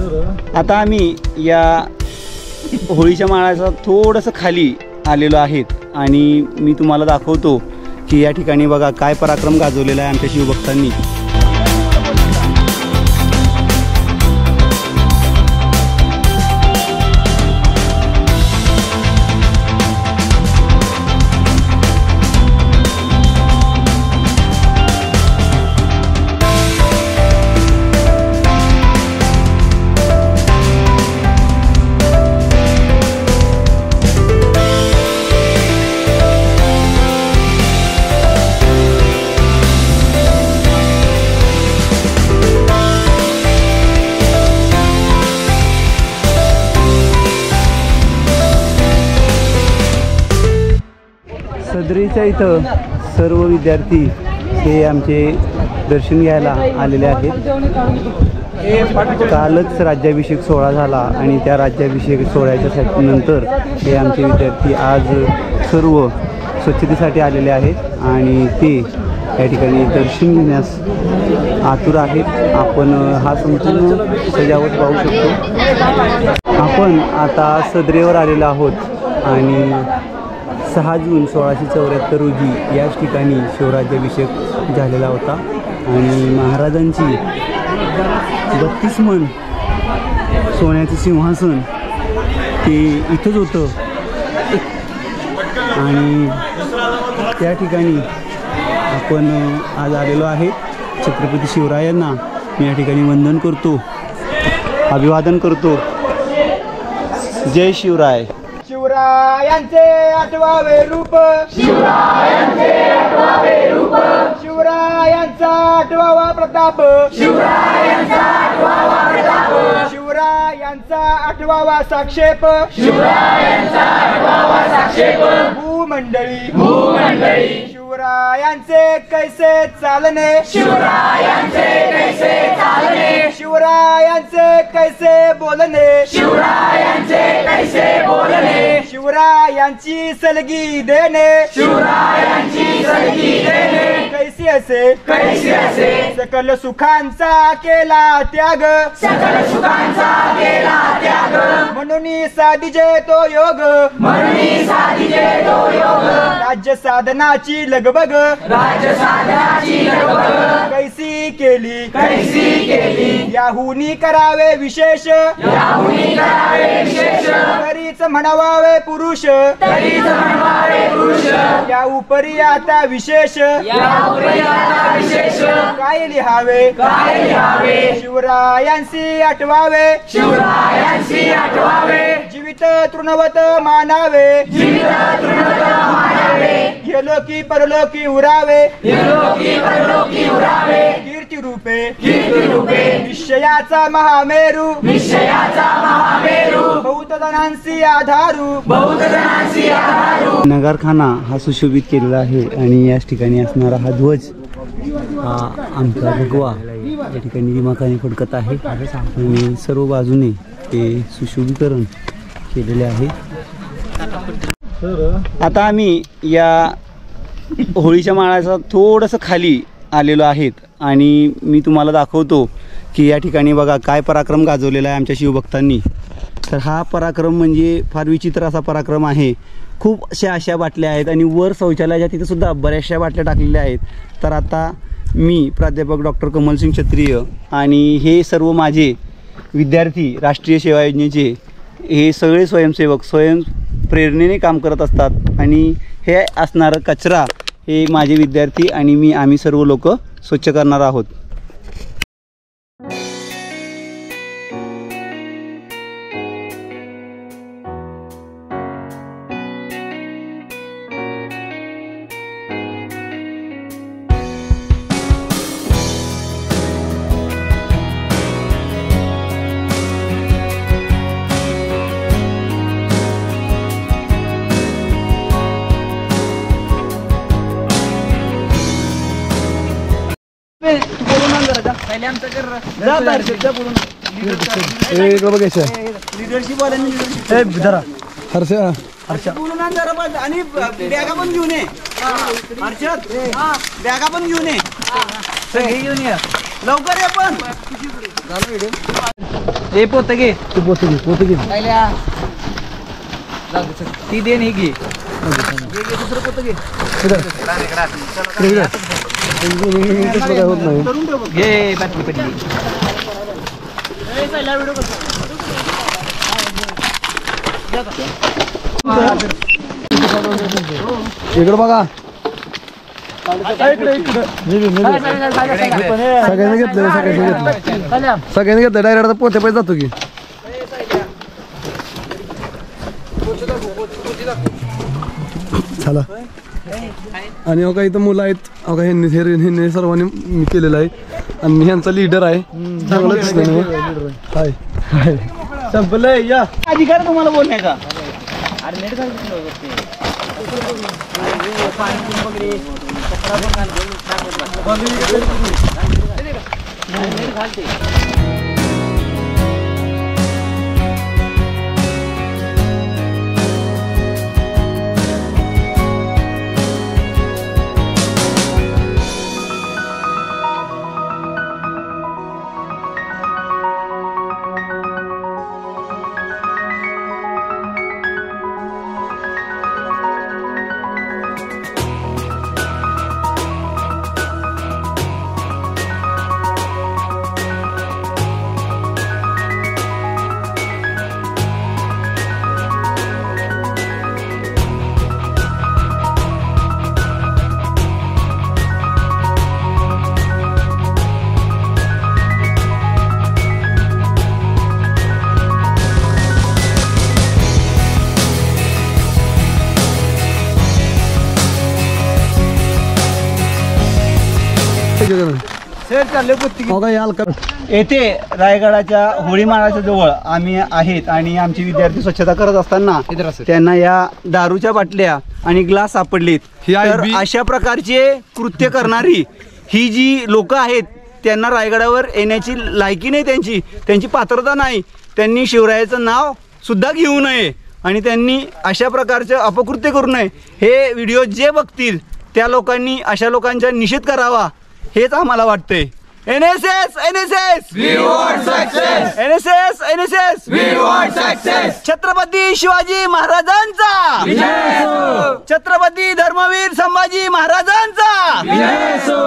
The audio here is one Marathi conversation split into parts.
आता आम्ही या होळीच्या माळाचा थोडंसं खाली आलेलो आहेत आणि मी तुम्हाला दाखवतो की या ठिकाणी बघा काय पराक्रम गाजवलेला आहे आमच्या शिवभक्तांनी। सदरीच्या इथं सर्व विद्यार्थी हे आमचे दर्शन घ्यायला आलेले आहेत। कालच राज्याभिषेक सोहळा झाला आणि त्या राज्याभिषेक सोहळ्याच्या नंतर हे आमचे विद्यार्थी आज सर्व स्वच्छतेसाठी आलेले आहेत आणि ते या ठिकाणी दर्शन घेण्यास आतुर आहेत। आपण हा संपूर्ण सजावट पाहू शकतो। आपण आता सदरेवर आलेलो आहोत आणि 6 जून 1674 रोजी याच ठिकाणी शिवराज्याभिषेक झालेला होता आणि महाराजांची 32 मन सोन्याचं सिंहासन ते इथंच होतं आणि त्या ठिकाणी आपण आज आलेलो आहे। छत्रपती शिवरायांना मी या ठिकाणी वंदन करतो, अभिवादन करतो। जय शिवराय। शिवरायांचे 8वे रूप, शिवरायांचे 8वे रूप, शिवरायांचा 8वा प्रताप, शिवरायांचा 8वा प्रताप, शिवरायांचा 8वा साक्षेप, शिवरायांचा 8वा साक्षेप, भूमंडळी भूमंडळी, शिवरायांचे कैसे चालणे, शिवरायांचे कैसे चालणे, शिवरायांचे कैसे बोलणे, शिवरायांचे कैसे बोलणे, शिवरायांची सलगी देणे, शिवरायांची सलगी देणे, कैसी असे सकल सुखांचा केला त्याग, सकल सुखांचा केला त्याग, म्हणून साधिजे तो योग, म्हणून साधिजे तो योग, राज्य साधनाची लगबग, राज्य साधनाची लगबग, कैसी केली याहुनी करावे विशेष, याहुनी करावे विशेष, तरीच म्हणावे पुरुष, तरीच म्हणावे पुरुष, या उपरी आता विशेष, या उपरी आता विशेष, काय लिहावे शिवरायांशी आठवावे, शिवरायांशी आठवावे, जीवित तृणवत मानावे, जीवित तृणवत मानावे, इहलोकी परलोकी उरावे, इहलोकी परलोकी उरावे, कीर्ती रूपे निश्चयाचा महामेरू, निश्चयाचा महामेरू, बहुत जणांशी आधारू, बहुत जणांशी आधारू। नगारखाना हा सुशोभित केलेला आहे आणि याच ठिकाणी असणारा हा ध्वज हा आमचा भगवा या ठिकाणी दिमाखाने फडकत आहे आणि सर्व बाजूने ते सुशोभीकरण केलेले आहे। आता आम्ही या होळीच्या माळाचा थोडंसं खाली आलेलो आहेत आणि मी तुम्हाला दाखवतो की या ठिकाणी बघा काय पराक्रम गाजवलेला आहे आमच्या शिवभक्तांनी। तर हा पराक्रम म्हणजे फार विचित्र असा पराक्रम आहे। खूप अशा बाटल्या आहेत आणि वर शौचालयाच्या तिथे सुद्धा बऱ्याचशा बाटल्या टाकलेल्या आहेत। तर आता मी प्राध्यापक डॉक्टर कमलसिंग क्षत्रिय आणि हे सर्व माझे विद्यार्थी राष्ट्रीय सेवा योजनेचे हे सगळे स्वयंसेवक स्वयं प्रेरणेने काम करत असतात आणि हे असणारं कचरा हे माझे विद्यार्थी आणि आम्ही सर्व लोक स्वच्छ करणार आहोत। पहिले आमचं कर लिडरशिप वाल्यांनी बोलून आण जरा बघ आणि बॅगा पण घेऊन ये हर्षद बॅगा पण घेऊन ये सगळे घेऊन ये लवकर ये पण हे पोत घे तू पोत घे ती दे नाही घे दुसरं पोत घे काय होत नाही घे बाटली पडली इकडं बघा सगळ्यांनी घेतलं सगळ्यांनी घेतलं डायरेक्ट आता पोते पैसे जातो की चला आणि हो का इथं मुलं आहेत हो का ह्यांनी सर्वांनी केलेलं आहे आणि मी ह्यांचा लीडर आहे चांगलं दिसलं हाय संपलंय या अधिकार तुम्हाला बोलण्याचा येथे रायगडाच्या होळी माळाच्या जवळ आम्ही आहेत आणि आमचे विद्यार्थी स्वच्छता करत असताना त्यांना या दारूच्या बाटल्या आणि ग्लास सापडलेत. तर अशा प्रकारचे कृत्य करणारी ही जी लोक आहेत त्यांना रायगडावर येण्याची लायकी नाही, त्यांची पात्रता नाही. त्यांनी शिवरायाचं नाव सुद्धा घेऊ नये आणि त्यांनी अशा प्रकारचं अपकृत्य करू नये. हे व्हिडिओ जे बघतील त्या लोकांनी अशा लोकांचा निषेध करावा हेच आम्हाला वाटतंय. NSS NSS we want success NSS NSS we want success Chhatrapati Shivaji महाराजांचा विजय असो छत्रपती धर्मवीर संभाजी महाराजांचा विजय असो.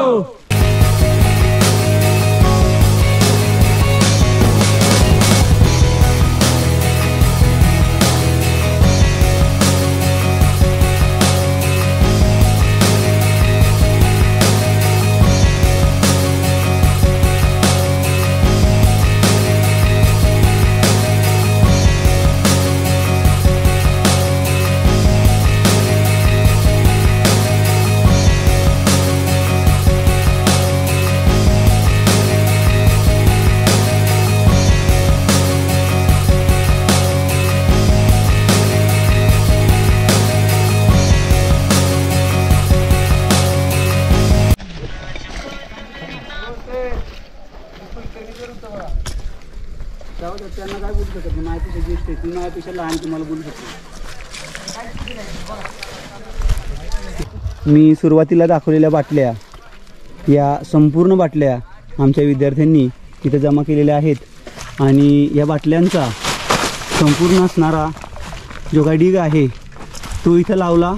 त्यांना काय बोलू शकत नाही, माझ्यापेक्षा ज्येष्ठ आहे, ती माझ्यापेक्षा लहान तुम्हाला बोलू शकतो. मी सुरुवातीला दाखवलेल्या बाटल्या या संपूर्ण बाटल्या आमच्या विद्यार्थ्यांनी इथे जमा केलेल्या आहेत आणि या बाटल्यांचा संपूर्ण असणारा जो काही ढीग आहे तो इथं लावला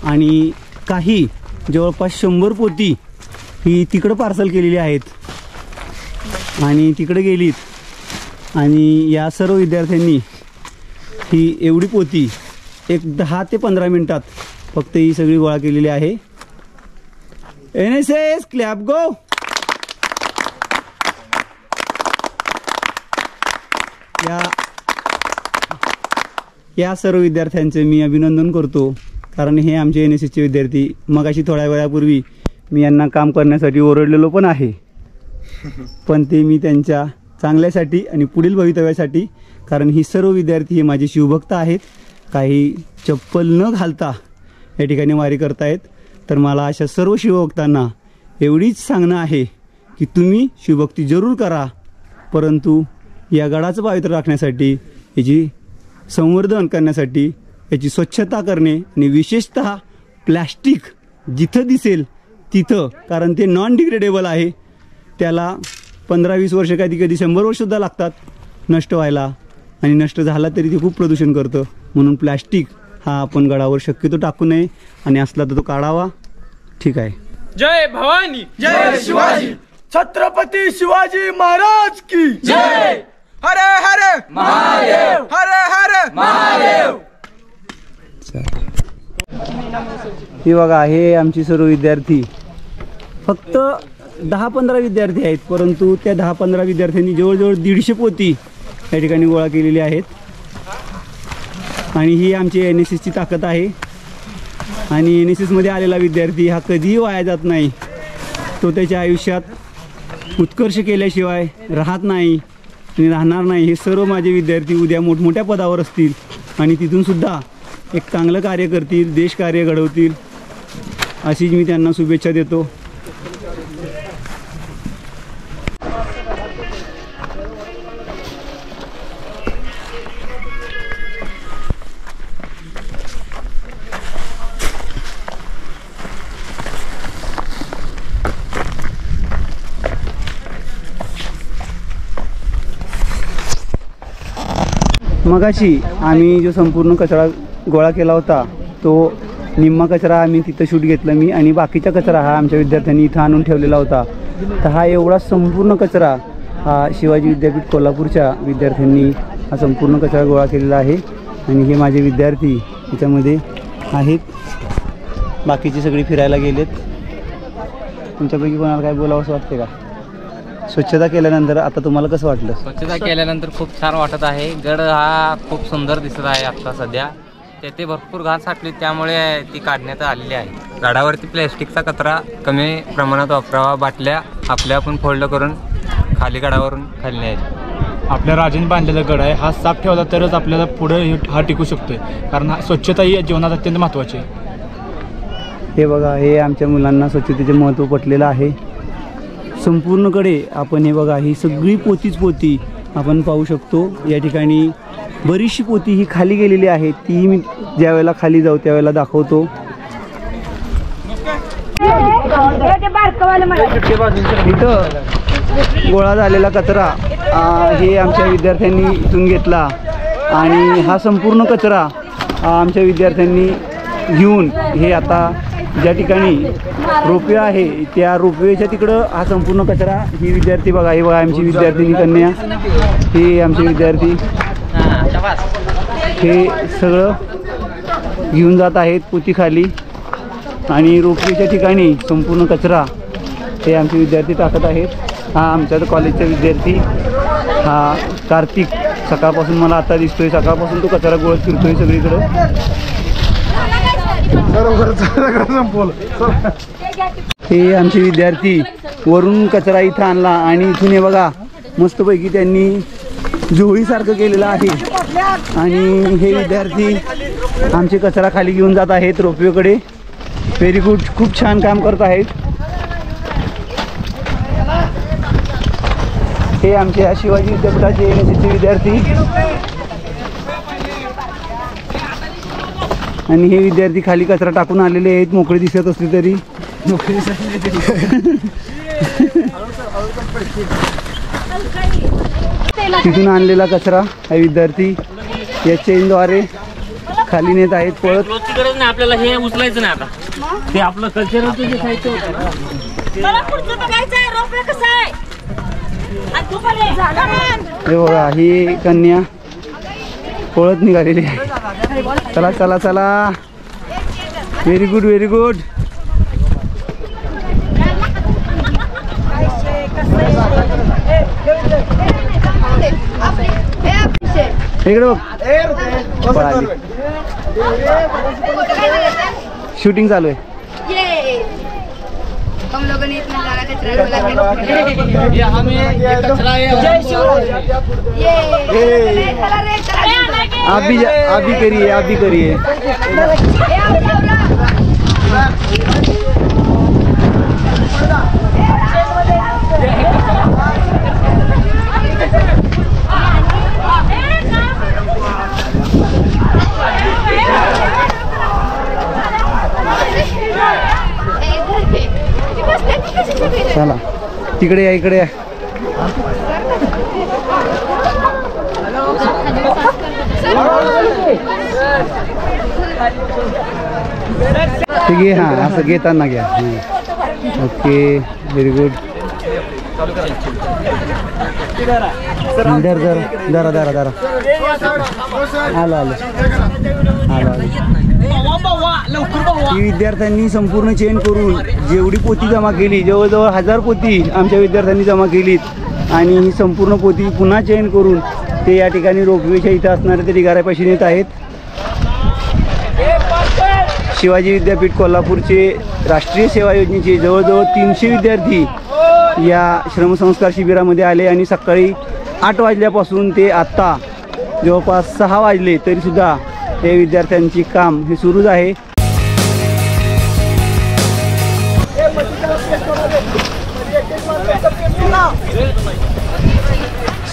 आणि काही जवळपास 100 पोती ही तिकडं पार्सल केलेली आहेत आणि तिकडे गेलीत आणि या सर्व विद्यार्थ्यांनी ही एवढी पोती एक 10 ते 15 मिनिटात फक्त ही सगळी गोळा केलेली आहे. NSS क्लॅप गो. या सर्व विद्यार्थ्यांचे मी अभिनंदन करतो कारण हे आमचे NSSचे विद्यार्थी मगाशी थोड्या वेळापूर्वी मी यांना काम करण्यासाठी ओरडलेलो पण आहे, पण ते मी त्यांच्या चांगल्यासाठी आणि पुढील भवितव्यासाठी, कारण ही सर्व विद्यार्थी हे माझे शिवभक्त आहेत, काही चप्पल न घालता या ठिकाणी वारी करतायत. तर मला अशा सर्व शिवभक्तांना एवढीच सांगणं आहे की तुम्ही शिवभक्ती जरूर करा, परंतु या गडाचं पावित्र्य राखण्यासाठी, याची संवर्धन करण्यासाठी, याची स्वच्छता करणे आणि विशेषतः प्लॅस्टिक जिथं दिसेल तिथं, कारण ते नॉन डिग्रेडेबल आहे, त्याला 15-20 वर्ष कधी 100 वर्षसुद्धा लागतात, नष्ट व्हायला, आणि नष्ट झाला तरी ते खूप प्रदूषण करतं. म्हणून प्लॅस्टिक हा आपण गडावर शक्यतो टाकू नये, आणि असला तर तो काढावा. ठीक आहे. जय भवानी, जय शिवाजी. छत्रपती शिवाजी महाराज की जय. हर हर महादेव. हर हर महादेव. हे बघा, हे आमची सर्व विद्यार्थी, फक्त 10-15 विद्यार्थी आहेत, परंतु त्या 10-15 विद्यार्थ्यांनी जवळजवळ 150 पोती या ठिकाणी गोळा केलेली आहेत. आणि ही आमची NSSची ताकद आहे. आणि NSSमध्ये आलेला विद्यार्थी हा कधीही वाया जात नाही. तो त्याच्या आयुष्यात उत्कर्ष केल्याशिवाय राहत नाही आणि राहणार नाही. हे सर्व माझे विद्यार्थी उद्या मोठमोठ्या पदावर असतील आणि तिथूनसुद्धा एक चांगलं कार्य करतील, देशकार्य घडवतील, अशीच मी त्यांना शुभेच्छा देतो. मगाशी आम्ही जो संपूर्ण कचरा गोळा केला होता, तो निम्मा कचरा आम्ही तिथं शूट घेतलं मी, आणि बाकीचा कचरा हा आमच्या विद्यार्थ्यांनी इथं आणून ठेवलेला होता. तर हा एवढा संपूर्ण कचरा हा शिवाजी विद्यापीठ कोल्हापूरच्या विद्यार्थ्यांनी हा संपूर्ण कचरा गोळा केलेला आहे. आणि हे माझे विद्यार्थी याच्यामध्ये आहेत. बाकीचे सगळे फिरायला गेलेत. तुमच्यापैकी कोणाला काय बोलावं असं वाटते का? स्वच्छता केल्यानंतर आता तुम्हाला कसं वाटलं? स्वच्छता केल्यानंतर खूप छान वाटत आहे. गड हा खूप सुंदर दिसत आहे आता सध्या. तेथे भरपूर घाण साठली, त्यामुळे ती काढण्यात आलेली आहे. गडावरती प्लॅस्टिकचा कचरा कमी प्रमाणात वापरावा. बाटल्या आपल्या आपण फोल्ड करून खाली गडावरून खाली न्यायची. आपल्या राजाने बांधलेला गड आहे, हा साफ ठेवला तरच आपल्याला पुढे हा टिकू शकतोय, कारण स्वच्छता ही जीवनात अत्यंत महत्त्वाची आहे. हे बघा, हे आमच्या मुलांना स्वच्छतेचे महत्त्व पटलेलं आहे. संपूर्णकडे आपण हे बघा, ही सगळी पोतीच पोती आपण पाहू शकतो. या ठिकाणी बरीचशी पोती ही खाली गेलेली आहे. ती मी ज्यावेळेला खाली जाऊ त्यावेळेला दाखवतो. इथं गोळा झालेला कचरा हे आमच्या विद्यार्थ्यांनी इथून घेतला, आणि हा संपूर्ण कचरा आमच्या विद्यार्थ्यांनी घेऊन हे आता ज्या ठिकाणी रोपवे आहे त्या रोपवेच्या तिकडं हा संपूर्ण कचरा ही विद्यार्थी बघा, हे बघा आमची विद्यार्थिनी कन्या, हे आमचे विद्यार्थी हे सगळं घेऊन जात आहेत पोतीखाली. आणि रोपवेच्या ठिकाणी संपूर्ण कचरा हे आमचे विद्यार्थी टाकत आहेत. हा आमच्या कॉलेजचा विद्यार्थी हा कार्तिक, सकाळपासून मला आता दिसतोय, सकाळपासून तो कचरा गोळा फिरतोय सगळीकडं. हे आमचे विद्यार्थी वरून कचरा इथं आणला, आणि इथून हे बघा मस्तपैकी त्यांनी जोळीसारखं केलेलं आहे. आणि हे विद्यार्थी आमचे कचरा खाली घेऊन जात आहेत रोपवेकडे. व्हेरी गुड, खूप छान काम करत आहेत. हे आमच्या शिवाजी विद्यापीठाचे NSSचे विद्यार्थी, आणि हे विद्यार्थी खाली कचरा टाकून आलेले आहेत. मोकळे दिसत असले तरी तिथून आणलेला कचरा हा विद्यार्थी या चेनद्वारे खाली नेत आहेत पळत. गरज नाही आपल्याला, हे उचलायचं नाही आता. ते आपलं कल्चरचं जे साहित्य होतं. हे बघा, ही कन्या पळत निघालेली आहे. चला चला चला, व्हेरी गुड व्हेरी गुड. इकडे बघ, शूटिंग चालू आहे. हम लोगों ने इतना सारा कचरा डाला, ये हमें ये कचरा है, आप भी करिए, आप भी करिए. चला तिकडे या, इकडे या. ठीक आहे, हां असं घेताना घ्या. Okay, very good. दर दर दरा दरा आलो आलो आलो आलो. ही विद्यार्थ्यांनी संपूर्ण चेन करून जेवढी पोती जमा केली, जवळजवळ 1000 पोती आमच्या विद्यार्थ्यांनी जमा केलीत आणि ही संपूर्ण पोती पुन्हा चेन करून ते या ठिकाणी रोपवेच्या इथं असणारे ते ढिगाऱ्यापाशी नेत आहेत. शिवाजी विद्यापीठ कोल्हापूरचे राष्ट्रीय सेवा योजनेचे जवळजवळ 300 विद्यार्थी या श्रमसंस्कार शिबिरामध्ये आले आणि सकाळी 8 वाजल्यापासून ते आत्ता जवळपास 6 वाजले तरीसुद्धा या विद्यार्थ्यांचे काम हे सुरूच आहे.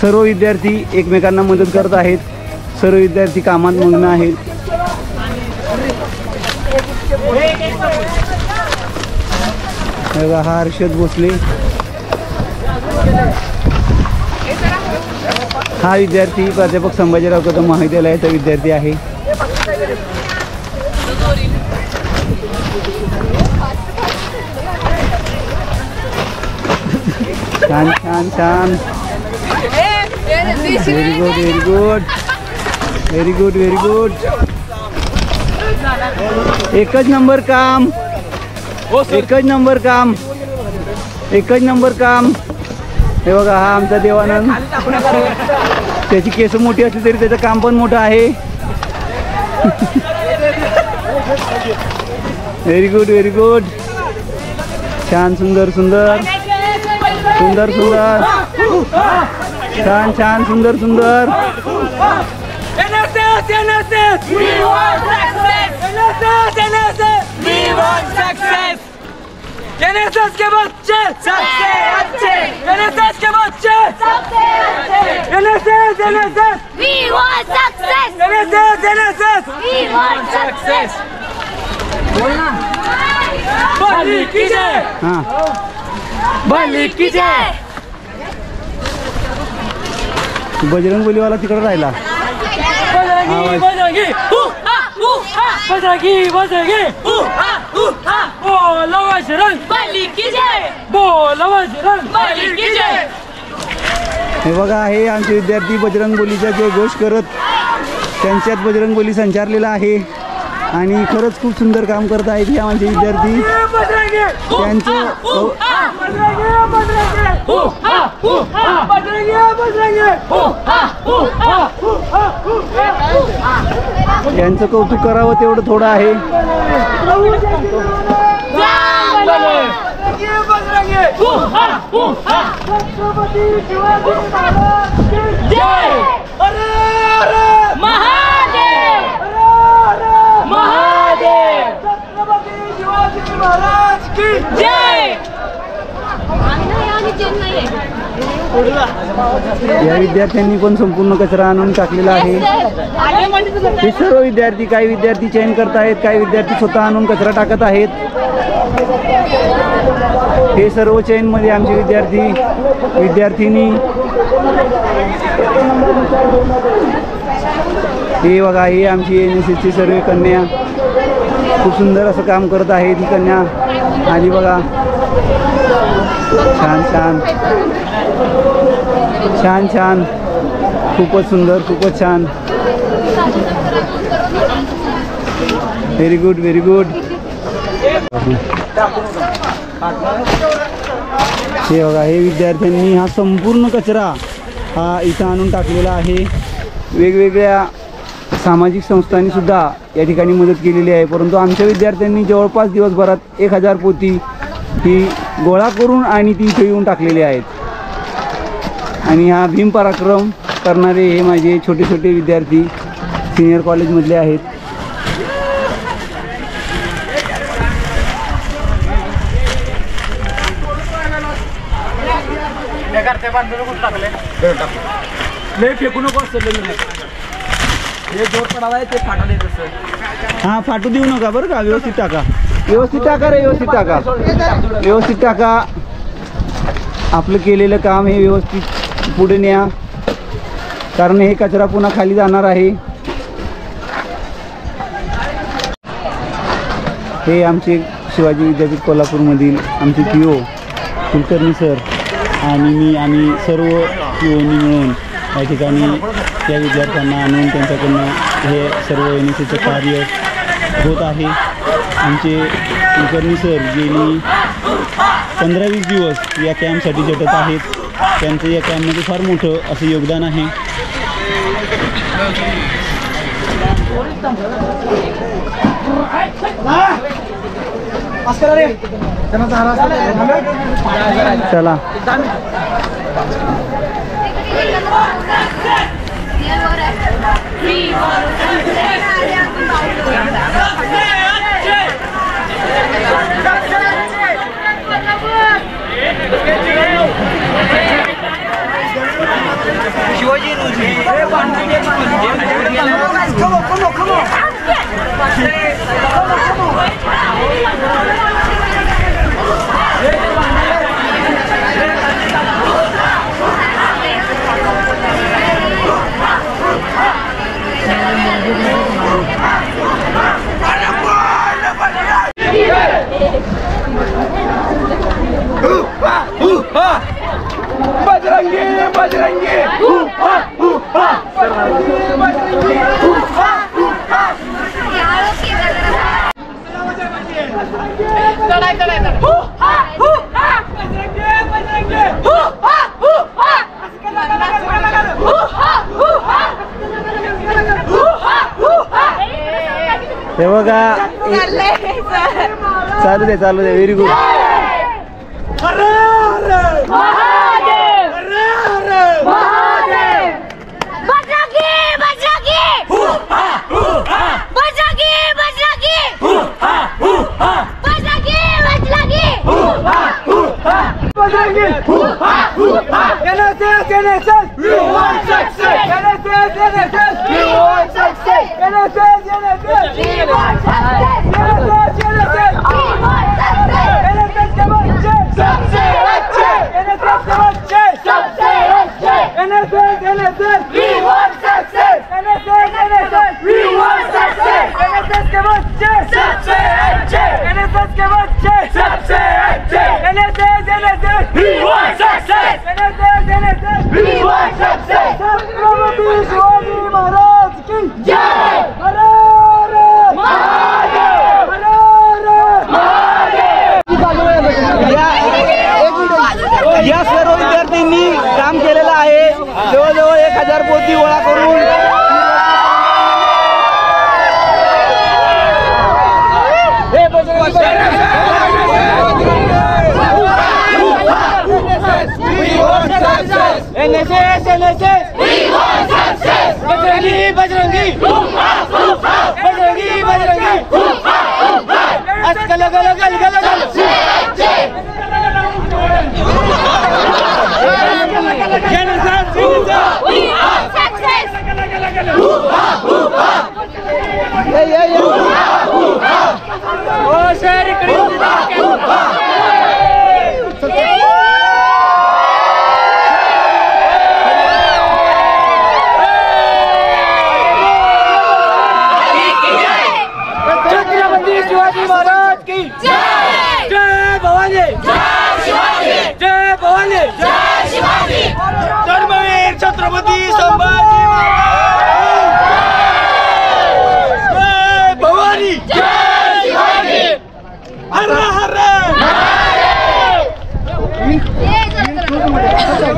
सर्व विद्यार्थी एकमेकांना मदत करत आहेत. सर्व विद्यार्थी कामात मग्न आहेत. हा हर्षद भोसले हा विद्यार्थी प्राध्यापक संभाजीराव कदम महाविद्यालयाचा विद्यार्थी आहे. छान छान छान. Very good very good very good very good. एकच नंबर काम, एकच नंबर काम, एकच नंबर काम. हे बघा हा आमचा देवानंद, त्याची केस मोठी असली तरी त्याचं काम पण मोठं आहे. Very good very good. छान सुंदर सुंदर सुंदर सुंदर छान छान सुंदर सुंदर. NSS के बच्चे सबसे अच्छे, NSS के बच्चे सबसे अच्छे, NSS NSS we want success, NSS NSS we want success. बोलना बली की जय. हाँ बली की जय. बजरंगबलीवाला तिकडे राहिला. बजरंगी बजरंगी बजरंगी बोलो बजरंग बली की जय, बोलो बजरंग बली की जय. हे बघा हे आमचे विद्यार्थी बजरंगबलीचा जयघोष करत त्यांच्यात बजरंगबली संचारलेला आहे आणि खरंच खूप सुंदर काम करत आहेत हे आमचे विद्यार्थी. त्यांचं यांचं कौतुक करावं तेवढं थोडं आहे. या विद्यार्थ्यांनी पण संपूर्ण कचरा आणून टाकलेला आहे. हे सर्व विद्यार्थी, काही विद्यार्थी चयन करत आहेत, काही विद्यार्थी स्वतः आणून कचरा टाकत आहेत. हे सर्व चैन मध्ये आमचे विद्यार्थी विद्यार्थिनी. हे बघा हे आमची NSS ची सर्व कन्या खूप सुंदर असं काम करत आहे. ती कन्या आली बघा. छान छान छान छान. खूपच सुंदर, खूपच छान. Very good very good. हे बघा हे विद्यार्थ्यांनी हा संपूर्ण कचरा हा इथं आणून टाकलेला आहे. वेगवेगळ्या सामाजिक संस्थांनी सुद्धा या ठिकाणी मदत केलेली आहे, परंतु आमच्या विद्यार्थ्यांनी जवळपास दिवसभरात 1000 पोती ही गोळा करून आणि ती इथे येऊन टाकलेली आहेत. आणि हा भीम पराक्रम करणारे हे माझे छोटे छोटे विद्यार्थी सिनियर कॉलेजमधले आहेत. हां फाटू देऊ नका बरं का. व्यवस्थित टाका, व्यवस्थित टाका रे, व्यवस्थित टाका, व्यवस्थित टाका. आपलं केलेलं काम हे व्यवस्थित पुढे न्या, कारण हे कचरा पुन्हा खाली जाणार आहे. हे आमचे शिवाजी विद्यापीठ कोल्हापूरमधील आमचे PO कुलकर्णी सर आणि आम्ही सर्व POनी मिळून या ठिकाणी त्या विद्यार्थ्यांना आणून त्यांच्याकडनं हे सर्व NSSचं कार्य होत आहे. आमचे कुलकर्णी सर गेली 15-20 दिवस या कॅम्पसाठी झटत आहेत. त्यांचं या कॅम्पमध्ये फार मोठं असं योगदान आहे. चला हे बघा चालू दे व्हेरी गुड. या सर्व विद्यार्थ्यांनी काम केलेलं आहे. जवळजवळ 1000 पोती गोळा करून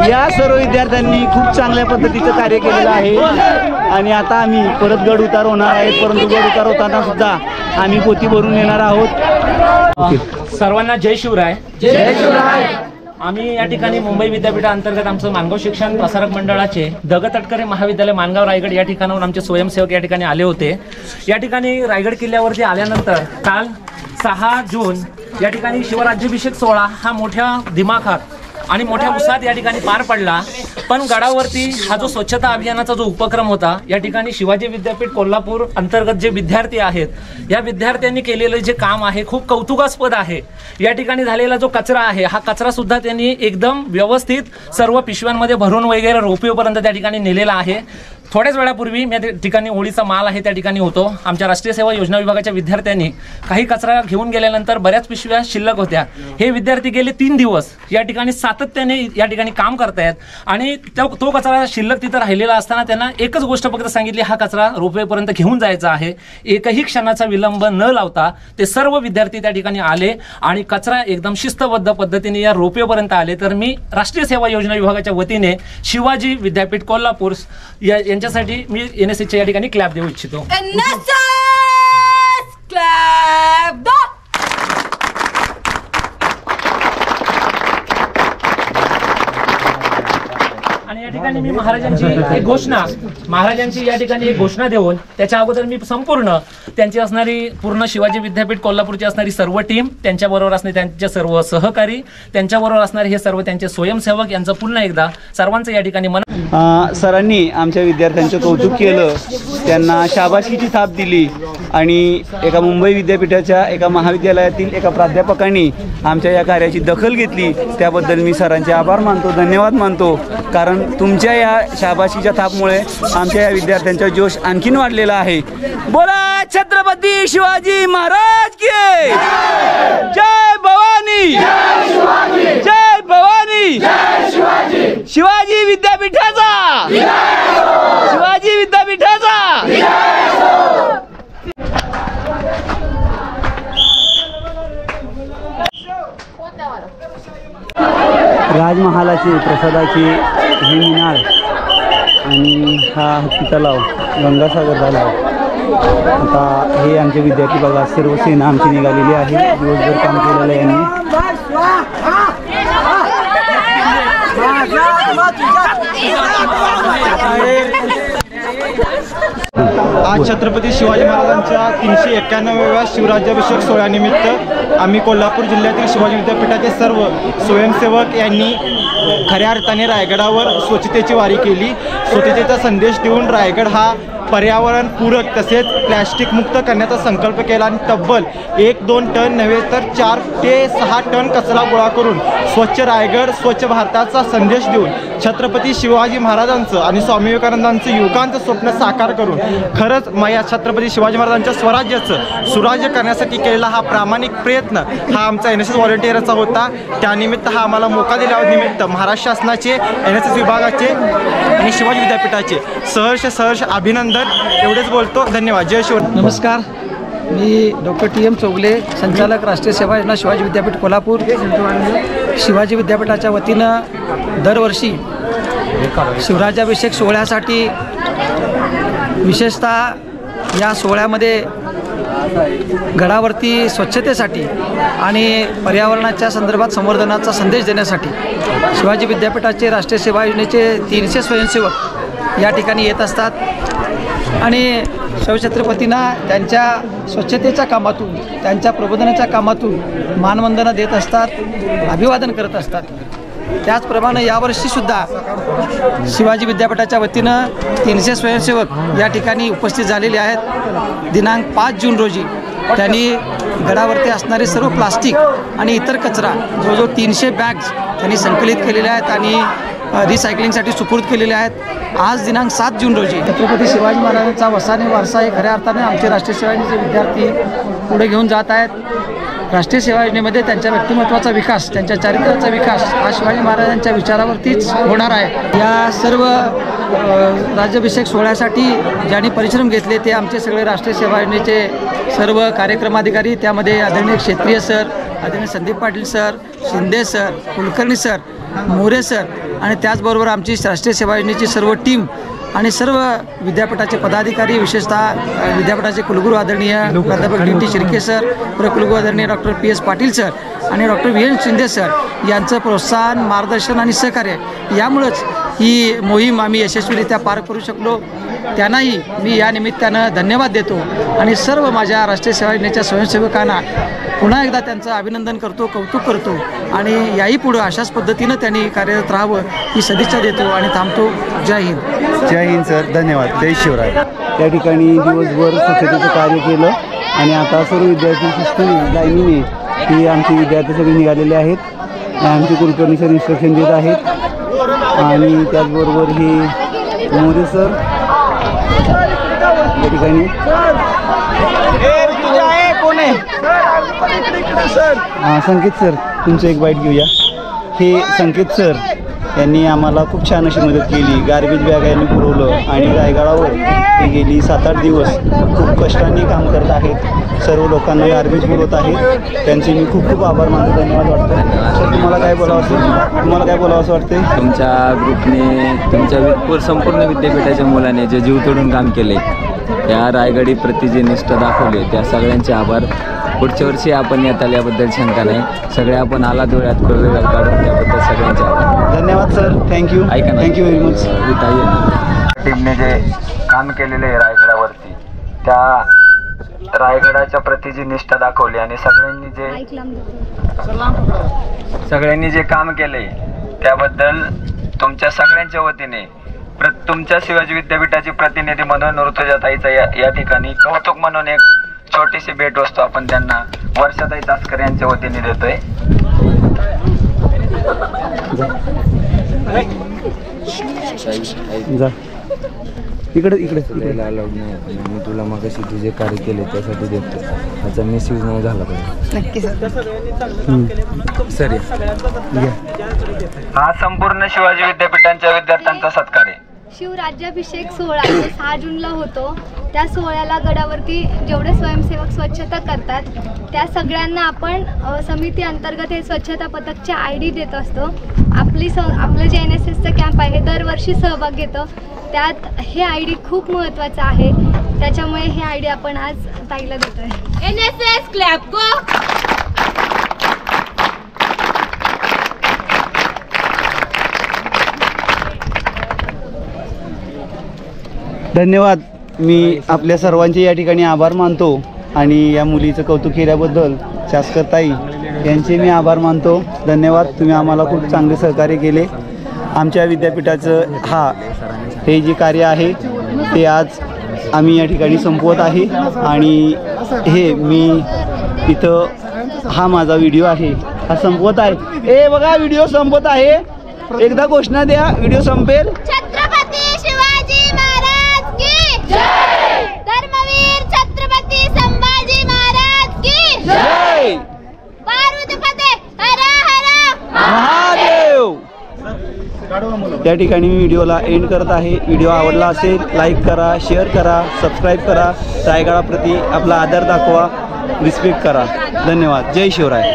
या सर्व विद्यार्थ्यांनी खूप चांगल्या पद्धतीचं कार्य केलेलं आहे. आणि आता आम्ही परत गड उतार होणार आहेत, परंतु गड उतार होताना सुद्धा आम्ही पोती भरून येणार आहोत. सर्वांना जय शिवराय. जय शिवराय. आम्ही या ठिकाणी मुंबई विद्यापीठाअंतर्गत आमचं मानगाव शिक्षण प्रसारक मंडळाचे द.ग. तटकरे महाविद्यालय मानगाव रायगड या ठिकाणाहून आमचे स्वयंसेवक या ठिकाणी आले होते. या ठिकाणी रायगड किल्ल्यावरती आल्यानंतर काल 6 जून या ठिकाणी शिवराज्याभिषेक सोहळा हा मोठ्या दिमाखात आणि मोठ्या उत्साहात या ठिकाणी पार पडला. पण गडावरती हा जो स्वच्छता अभियानाचा जो उपक्रम होता, या ठिकाणी शिवाजी विद्यापीठ कोल्हापूर अंतर्गत जे विद्यार्थी आहेत, या विद्यार्थ्यांनी केलेलं जे काम आहे खूप कौतुकास्पद आहे. या ठिकाणी झालेला जो कचरा आहे, हा कचरा सुद्धा त्यांनी एकदम व्यवस्थित सर्व पिशव्यांमध्ये भरून वगैरे रोपवेपर्यंत त्या ठिकाणी नेलेला आहे. थोड्याच वेळापूर्वी मी त्या ठिकाणी होळीचा माल आहे त्या ठिकाणी होतो. आमच्या राष्ट्रीय सेवा योजना विभागाच्या विद्यार्थ्यांनी काही कचरा घेऊन गेल्यानंतर बऱ्याच पिशव्या शिल्लक होत्या. हे विद्यार्थी गेले 3 दिवस या ठिकाणी सातत्याने या ठिकाणी काम करतायत आणि तो कचरा शिल्लक तिथं राहिलेला असताना त्यांना एकच गोष्ट फक्त सांगितली, हा कचरा रोपवेपर्यंत घेऊन जायचा आहे. एकही क्षणाचा विलंब न लावता ते सर्व विद्यार्थी त्या ठिकाणी आले आणि कचरा एकदम शिस्तबद्ध पद्धतीने या रोपवेपर्यंत आले. तर मी राष्ट्रीय सेवा योजना विभागाच्या वतीने शिवाजी विद्यापीठ कोल्हापूर यांच्यासाठी मी NSSच्या या ठिकाणी क्लॅप देऊ इच्छितो. आणि या ठिकाणी मी महाराजांची या ठिकाणी एक घोषणा देऊन त्याच्या अगोदर मी संपूर्ण त्यांची असणारी पूर्ण शिवाजी विद्यापीठ कोल्हापूरची असणारी सर्व टीम, त्यांच्याबरोबर असणारे त्यांचे सर्व सहकारी, त्यांच्याबरोबर असणारे हे सर्व त्यांचे स्वयंसेवक यांचं पुन्हा एकदा सर्वांचं या ठिकाणी सरांनी आमच्या विद्यार्थ्यांचं कौतुक केलं, त्यांना शाबासकीची थाप दिली आणि एका मुंबई विद्यापीठाच्या एका महाविद्यालयातील एका प्राध्यापकांनी आमच्या या कार्याची दखल घेतली. त्याबद्दल मी सरांचे आभार मानतो, धन्यवाद मानतो. कारण तुमच्या या शाबासकीच्या थापमुळे आमच्या या विद्यार्थ्यांचा जोश आणखीन वाढलेला आहे. बोला छत्रपती शिवाजी महाराज की जय भवानी, जय भवानी, शिवाजी विद्यापीठाचा, शिवाजी विद्यापीठाचा. राजमहालाचे प्रसादाचे हे मिनार आणि हा हत्ती तलाव, गंगासागर तलाव. आता हे आमचे विद्यार्थी बघा, सर्व सेना आमची निघालेली आहे. दिवसभर काम केलेलं आहे यांनी. आज छत्रपती शिवाजी महाराजांच्या 391व्या शिवराज्याभिषेक सोहळ्यानिमित्त आम्ही कोल्हापूर जिल्ह्यातील शिवाजी विद्यापीठाचे सर्व स्वयंसेवक यांनी खऱ्या अर्थाने रायगडावर स्वच्छतेची वारी केली. स्वच्छतेचा संदेश देऊन रायगड हा पर्यावरणपूरक तसेच प्लॅस्टिक मुक्त करण्याचा संकल्प केला आणि तब्बल 1-2 टन नव्हे तर 4 ते 6 टन कचरा गोळा करून स्वच्छ रायगड, स्वच्छ भारताचा संदेश देऊन छत्रपती शिवाजी महाराजांचं आणि स्वामी विवेकानंदांचं युगांचं स्वप्न साकार करून खरंच या छत्रपती शिवाजी महाराजांच्या स्वराज्याचं सुराज्य करण्यासाठी केलेला हा प्रामाणिक प्रयत्न हा आमचा NSS व्हॉलंटिअरचा होता. त्यानिमित्त हा आम्हाला मोका दिल्यानिमित्त महाराष्ट्र शासनाचे, NSS विभागाचे आणि शिवाजी विद्यापीठाचे सहर्ष अभिनंदन. एवढेच बोलतो. धन्यवाद. जय शिव. नमस्कार, मी डॉक्टर TM चौगले, संचालक राष्ट्रीय सेवा योजना शिवाजी विद्यापीठ कोल्हापूर. शिवाजी विद्यापीठाच्या वतीनं दरवर्षी शिवराज्याभिषेक सोहळ्यासाठी विशेषतः या सोहळ्यामध्ये गडावरती स्वच्छतेसाठी आणि पर्यावरणाच्या संदर्भात संवर्धनाचा संदेश देण्यासाठी शिवाजी विद्यापीठाचे राष्ट्रीय सेवा योजनेचे 300 स्वयंसेवक या ठिकाणी येत असतात आणि शिवछत्रपतींना त्यांच्या स्वच्छतेच्या कामातून, त्यांच्या प्रबोधनाच्या कामातून मानवंदना देत असतात, अभिवादन करत असतात. त्याचप्रमाणे यावर्षीसुद्धा शिवाजी विद्यापीठाच्या वतीनं 300 स्वयंसेवक या ठिकाणी उपस्थित झालेले आहेत. दिनांक 5 जून रोजी त्यांनी गडावरती असणारे सर्व प्लास्टिक आणि इतर कचरा जवळजवळ 300 बॅग्स त्यांनी संकलित केलेल्या आहेत आणि रिसायकलिंगसाठी सुपूर्द केलेले आहेत. आज दिनांक 7 जून रोजी छत्रपती शिवाजी महाराजांचा वसाने वारसा हे खऱ्या अर्थाने आमचे राष्ट्रीय सेवा योजनेचे विद्यार्थी पुढे घेऊन जात आहेत. राष्ट्रीय सेवा योजनेमध्ये त्यांच्या व्यक्तिमत्वाचा विकास, त्यांच्या चारित्र्याचा विकास हा शिवाजी महाराजांच्या विचारावरतीच होणार आहे. या सर्व राज्याभिषेक सोहळ्यासाठी ज्यांनी परिश्रम घेतले ते आमचे सगळे राष्ट्रीय सेवा योजनेचे सर्व कार्यक्रमाधिकारी, त्यामध्ये आदरणीय क्षेत्रीय सर, आदरणीय Sandeep Patil sir, Shinde sir, Kulkarni sir, More sir आणि त्याचबरोबर आमची राष्ट्रीय सेवा योजनेची सर्व टीम आणि सर्व विद्यापीठाचे पदाधिकारी, विशेषतः विद्यापीठाचे कुलगुरू आदरणीय प्राध्यापक DT शिर्के सर, कुलगुरू आदरणीय डॉक्टर PS पाटील सर आणि डॉक्टर VN शिंदे सर यांचं प्रोत्साहन, मार्गदर्शन आणि सहकार्य यामुळंच ही मोहीम आम्ही यशस्वीरित्या पार करू शकलो. त्यांनाही मी या निमित्तानं धन्यवाद देतो आणि सर्व माझ्या राष्ट्रीय सेवा योजनेच्या स्वयंसेवकांना पुन्हा एकदा त्यांचं अभिनंदन करतो, कौतुक करतो आणि याही पुढं अशाच पद्धतीनं त्यांनी कार्यरत राहावं ही सदिच्छा देतो आणि थांबतो. जय हिंद. जय हिंद सर, धन्यवाद. जय शिवराय. त्या ठिकाणी दिवसभर स्वच्छतेचं कार्य केलं आणि आता सर्व विद्यार्थी शिस्तीने लाईनीने ही आमचे विद्यार्थी सगळे निघालेले आहेत. आमचे कुलकर्णी सर इन्स्ट्रक्शन देत आहेत आणि त्याचबरोबर ही मोरे सर या ठिकाणी संकेत सर तुमचं एक बाईट घेऊया. हे संकेत सर यांनी आम्हाला खूप छान अशी मदत केली. गार्बेज बॅग यांनी पुरवलं आणि रायगडावर ते गेली 7-8 दिवस खूप कष्टाने काम करत आहेत. सर्व लोकांना गार्बेज पुरवत आहेत. त्यांचे मी खूप खूप आभार मानतो. धन्यवाद वाटतो. सर तुम्हाला काय बोलावं असं वाटते? तुमच्या ग्रुपने तुमच्या संपूर्ण विद्यापीठाच्या मुलाने जे जीव तोडून काम केले, त्या रायगडी प्रति जे निष्ठा दाखवले, त्या सगळ्यांचे आभार. पुढच्या वर्षी आपण येत आल्याबद्दल शंका नाही. सगळे आपण आला डोळ्यात करून काढून त्याबद्दल सगळ्यांचे आभार. धन्यवाद sir. Thank you. Thank you very much. टीमने जे काम केलेले आहे रायगडावरती, त्या रायगडाच्या प्रति जी निष्ठा दाखवली आणि सगळ्यांनी जे काम केले त्याबद्दल तुमच्या सगळ्यांच्या वतीने तुमच्या शिवाजी विद्यापीठाची प्रतिनिधी म्हणून ऋतुजाताईचा या ठिकाणी कौतुक म्हणून एक छोटीशी भेटवस्तू आपण त्यांना वर्षाताई तासकर यांच्या वतीने देतोय. जा इकडे अलाउड नाही. मी तुला मग तुझे कार्य केले त्यासाठी देतो. त्याचा मिसयूज नाही झाला पाहिजे. नक्की सर हा संपूर्ण शिवाजी विद्यापीठांच्या विद्यार्थ्यांचा सत्कार आहे. शिवराज्याभिषेक सोहळा जो 6 जूनला होतो, त्या सोहळ्याला गडावरती जेवढे स्वयंसेवक स्वच्छता करतात त्या सगळ्यांना आपण समिती अंतर्गत हे स्वच्छता पथकचे ID देत असतो. आपलं जे NSSचं कॅम्प आहे हे दरवर्षी सहभाग घेतो. त्यात हे ID खूप महत्त्वाचं आहे. त्याच्यामुळे हे ID आपण आज ताईला देतोय. NSS क्लॅप गो. धन्यवाद. मी आपल्या सर्वांचे या ठिकाणी आभार मानतो आणि या मुलीचं कौतुक केल्याबद्दल शास्करताई यांचे मी आभार मानतो. धन्यवाद. तुम्ही आम्हाला खूप चांगले सहकार्य केले. आमच्या विद्यापीठाचं हे जे कार्य आहे ते आज आम्ही या ठिकाणी संपवत आहे. आणि हे मी इथं हा माझा व्हिडिओ आहे हा संपवत आहे. बघा व्हिडिओ संपत आहे. एकदा घोषणा द्या. व्हिडिओ संपेल. छत्रपती शिवाजी महाराज की जय. धर्मवीर छत्रपती संभाजी महाराज की जय. बारूद फतेह. हर हर महादेव. त्या ठिकाणी मी व्हिडिओला एंड करत आहे. व्हिडिओ आवडला असेल लाईक करा, शेअर करा, सबस्क्राईब करा. रायगडाप्रती आपला आदर दाखवा, रिस्पेक्ट करा. धन्यवाद. जय शिवराय.